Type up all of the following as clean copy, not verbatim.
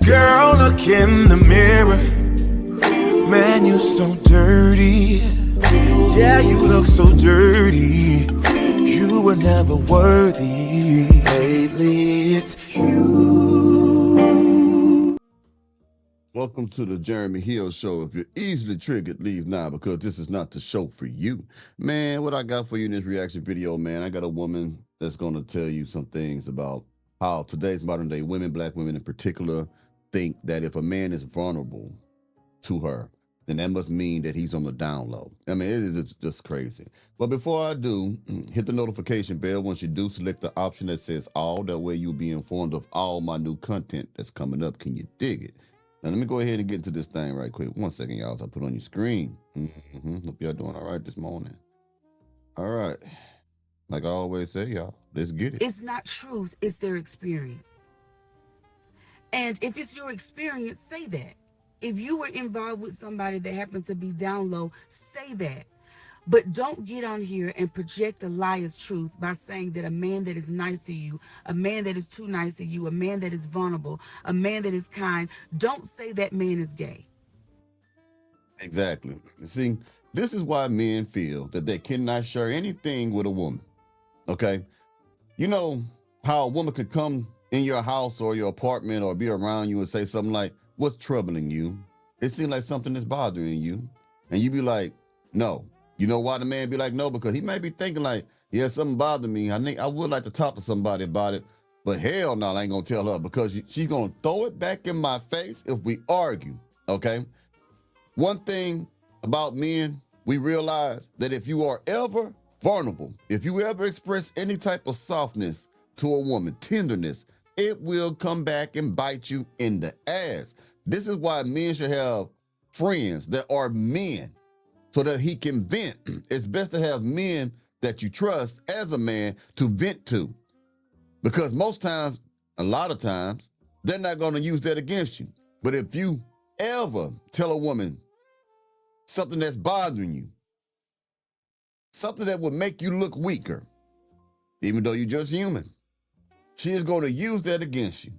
Girl, look in the mirror. Man, you're so dirty. Yeah, you look so dirty. You were never worthy. Lately, it's you. Welcome to the Jeremy Hill Show. If you're easily triggered, leave now because this is not the show for you. Man, what I got for you in this reaction video, man, I got a woman that's going to tell you some things about how today's modern day women, black women in particular, think that if a man is vulnerable to her, then that must mean that he's on the down low. I mean, it's just crazy. But before I do, hit the notification bell. Once you do, select the option that says all. That way you'll be informed of all my new content that's coming up. Can you dig it? Now, let me go ahead and get into this thing right quick. 1 second, y'all, as I put on your screen. Hope y'all doing all right this morning. All right. Like I always say, y'all, let's get it. It's not truth, it's their experience. And if it's your experience, say that. If you were involved with somebody that happened to be down low, say that. But don't get on here and project a lie as truth by saying that a man that is nice to you, a man that is too nice to you, a man that is vulnerable, a man that is kind, don't say that man is gay. Exactly. See, this is why men feel that they cannot share anything with a woman. Okay? You know how a woman could come in your house or your apartment or be around you and say something like, what's troubling you? It seems like something is bothering you. And you be like, no. You know why the man be like, no? Because he may be thinking like, yeah, something bothered me. I think I would like to talk to somebody about it. But hell no, I ain't going to tell her because she's going to throw it back in my face if we argue. Okay? One thing about men, we realize that if you are ever vulnerable, if you ever express any type of softness to a woman, tenderness, it will come back and bite you in the ass. This is why men should have friends that are men so that he can vent. It's best to have men that you trust as a man to vent to. Because most times, a lot of times, they're not going to use that against you. But if you ever tell a woman something that's bothering you, something that would make you look weaker, even though you're just human, she is going to use that against you.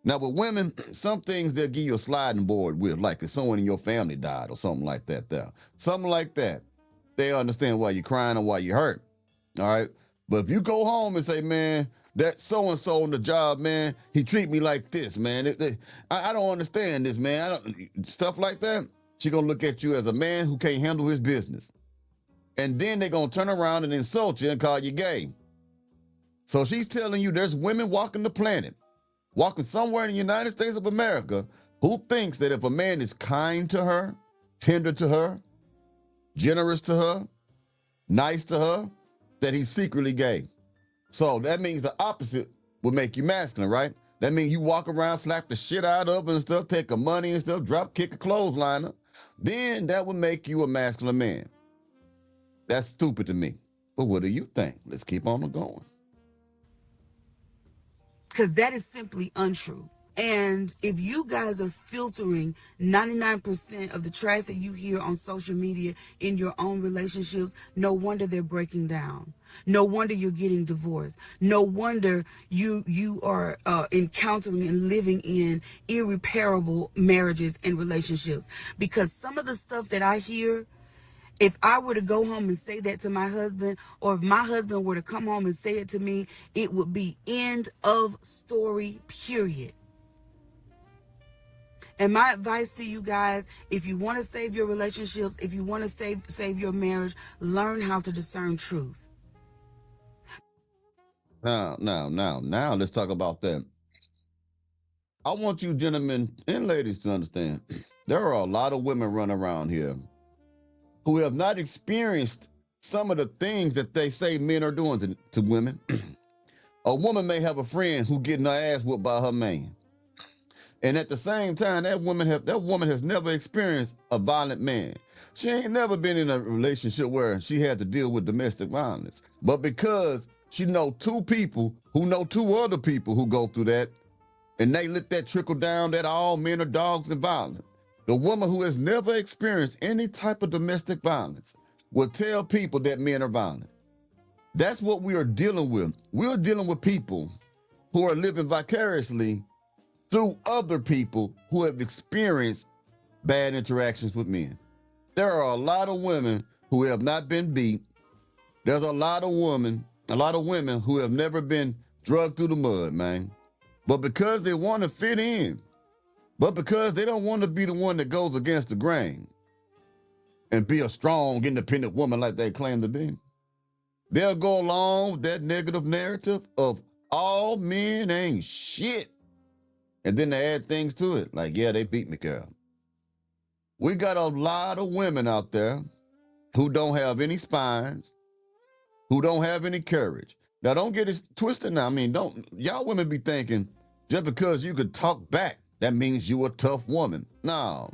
Now, with women, some things they'll give you a sliding board with, like if someone in your family died or something like that there. Something like that. They understand why you're crying or why you're hurt. All right? But if you go home and say, man, that so-and-so on the job, man, he treat me like this, man. I don't understand this, man. Stuff like that. She's going to look at you as a man who can't handle his business. And then they're going to turn around and insult you and call you gay. So she's telling you there's women walking the planet, walking somewhere in the United States of America, who thinks that if a man is kind to her, tender to her, generous to her, nice to her, that he's secretly gay. So that means the opposite would make you masculine, right? That means you walk around, slap the shit out of her and stuff, take her money and stuff, drop kick a clothesliner. Then that would make you a masculine man. That's stupid to me. But what do you think? Let's keep on going. Because that is simply untrue. And if you guys are filtering 99% of the trash that you hear on social media in your own relationships, no wonder they're breaking down. No wonder you're getting divorced. No wonder you are encountering and living in irreparable marriages and relationships. Because some of the stuff that I hear, if I were to go home and say that to my husband, or if my husband were to come home and say it to me, it would be end of story, period. And my advice to you guys, if you want to save your relationships, if you want to save your marriage, learn how to discern truth. Now, let's talk about that. I want you gentlemen and ladies to understand, there are a lot of women running around here who have not experienced some of the things that they say men are doing to women. A woman may have a friend who getting her ass whooped by her man. And at the same time, that woman has never experienced a violent man. She ain't never been in a relationship where she had to deal with domestic violence. But because she know two people who know two other people who go through that, and they let that trickle down that all men are dogs and violent. The woman who has never experienced any type of domestic violence will tell people that men are violent. That's what we are dealing with. We're dealing with people who are living vicariously through other people who have experienced bad interactions with men. There are a lot of women who have not been beat. There's a lot of women who have never been drugged through the mud, man. But because they want to fit in, but because they don't want to be the one that goes against the grain and be a strong, independent woman like they claim to be, they'll go along with that negative narrative of all men ain't shit. And then they add things to it, like, yeah, they beat me, girl. We got a lot of women out there who don't have any spines, who don't have any courage. Now, don't get it twisted now. I mean, y'all women be thinking just because you could talk back, that means you a tough woman. No.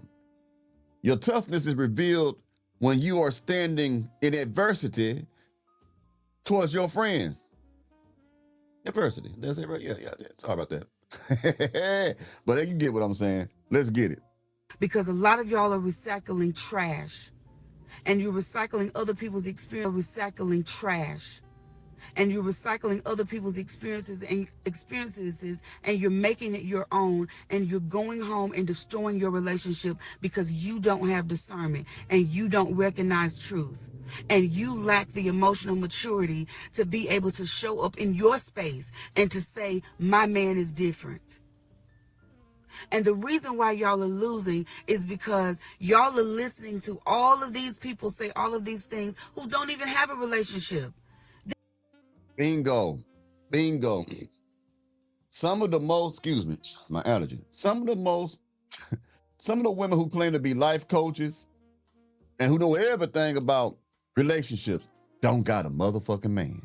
Your toughness is revealed when you are standing in adversity towards your friends. Adversity. That's it, right? Yeah. Sorry about that. But you get what I'm saying. Let's get it. Because a lot of y'all are recycling trash. And you're recycling other people's experience, and you're recycling other people's experiences, and you're making it your own, and you're going home and destroying your relationship because you don't have discernment and you don't recognize truth, and you lack the emotional maturity to be able to show up in your space and to say, my man is different. And the reason why y'all are losing is because y'all are listening to all of these people say all of these things who don't even have a relationship. Bingo. Some of the most, excuse me, my allergy. Some of the women who claim to be life coaches and who know everything about relationships don't got a motherfucking man.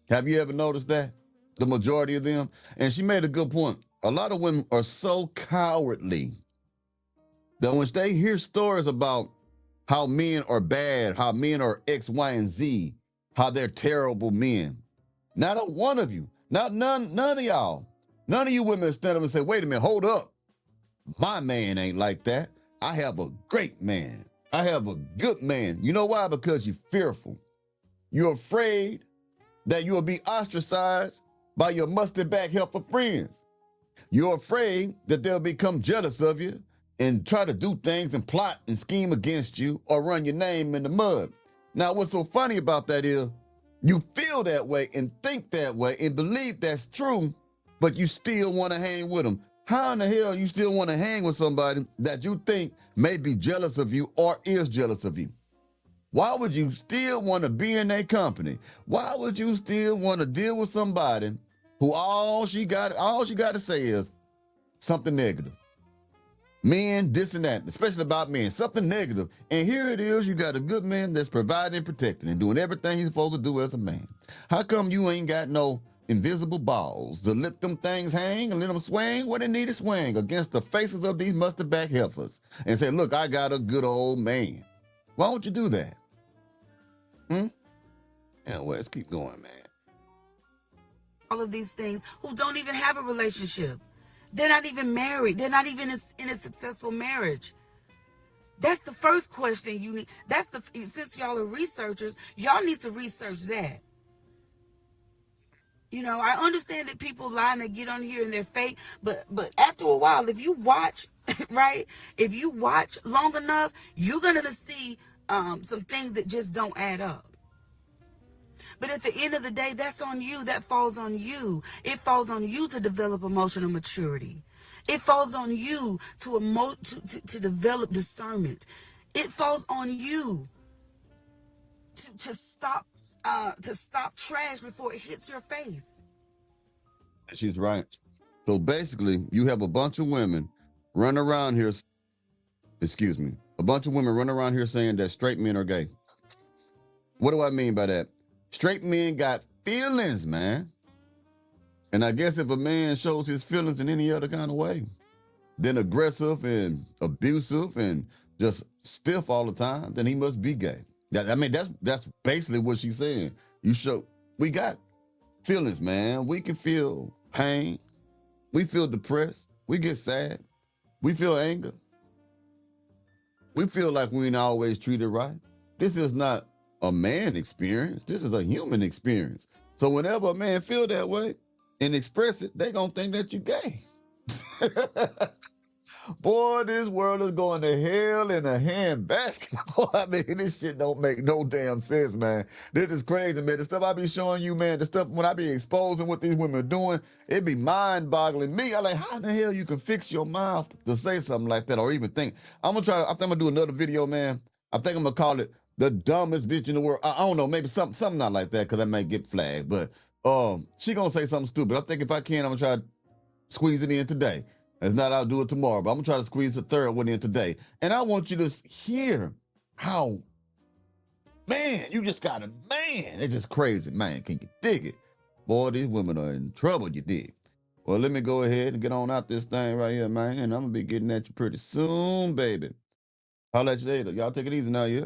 Have you ever noticed that? The majority of them. And she made a good point. A lot of women are so cowardly that when they hear stories about how men are bad, how men are X, Y, and Z, how they're terrible men, not a one of you, none of y'all, none of you women stand up and say, wait a minute, hold up. My man ain't like that. I have a great man. I have a good man. You know why? Because you're fearful. You're afraid that you will be ostracized by your mustard back helpful friends. You're afraid that they'll become jealous of you and try to do things and plot and scheme against you or run your name in the mud. Now, what's so funny about that is you feel that way and think that way and believe that's true, but you still want to hang with them. How in the hell you still want to hang with somebody that you think may be jealous of you or is jealous of you? Why would you still want to be in their company? Why would you still want to deal with somebody who all she got to say is something negative? Men, this and that, especially about men, something negative. And here it is, you got a good man that's providing and protecting and doing everything he's supposed to do as a man. How come you ain't got no invisible balls to let them things hang and let them swing where they need to swing against the faces of these mustard back heifers and say, look, I got a good old man? Why don't you do that? Anyway, let's keep going, man. All of these things who don't even have a relationship. They're not even married. They're not even in a successful marriage. That's the first question you need. Since y'all are researchers, y'all need to research that. You know, I understand that people lie and they get on here and they're fake, but after a while, if you watch, right, if you watch long enough, you're going to see some things that just don't add up. But at the end of the day, that's on you. That falls on you. It falls on you to develop emotional maturity. It falls on you to develop discernment. It falls on you to stop trash before it hits your face. She's right. So basically, you have a bunch of women run around here. A bunch of women run around here saying that straight men are gay. What do I mean by that? Straight men got feelings, man. And I guess if a man shows his feelings in any other kind of way, then aggressive and abusive and just stiff all the time, then he must be gay. That's basically what she's saying. We got feelings, man. We can feel pain. We feel depressed. We get sad. We feel anger. We feel like we ain't always treated right. This is not a man experience. This is a human experience. So whenever a man feel that way and express it, they gonna think that you gay. Boy, this world is going to hell in a handbasket. Boy, I mean, this shit don't make no damn sense, man. This is crazy, man. The stuff I be showing you, man, the stuff when I be exposing what these women are doing, it be mind-boggling me. I like, how in the hell you can fix your mouth to say something like that or even think? I think I'm gonna do another video, man. I think I'm gonna call it the dumbest bitch in the world. I don't know, maybe something not like that, because I might get flagged. But she gonna say something stupid. I think if I can, I'm gonna try to squeeze it in today. If not, I'll do it tomorrow. But I'm gonna try to squeeze the third one in today. And I want you to hear how, man, you just got a man. It's just crazy, man. Can you dig it? Boy, these women are in trouble, you dig. Well, let me go ahead and get on out this thing right here, man. And I'm gonna be getting at you pretty soon, baby. Holla at you later. Y'all take it easy now, yeah?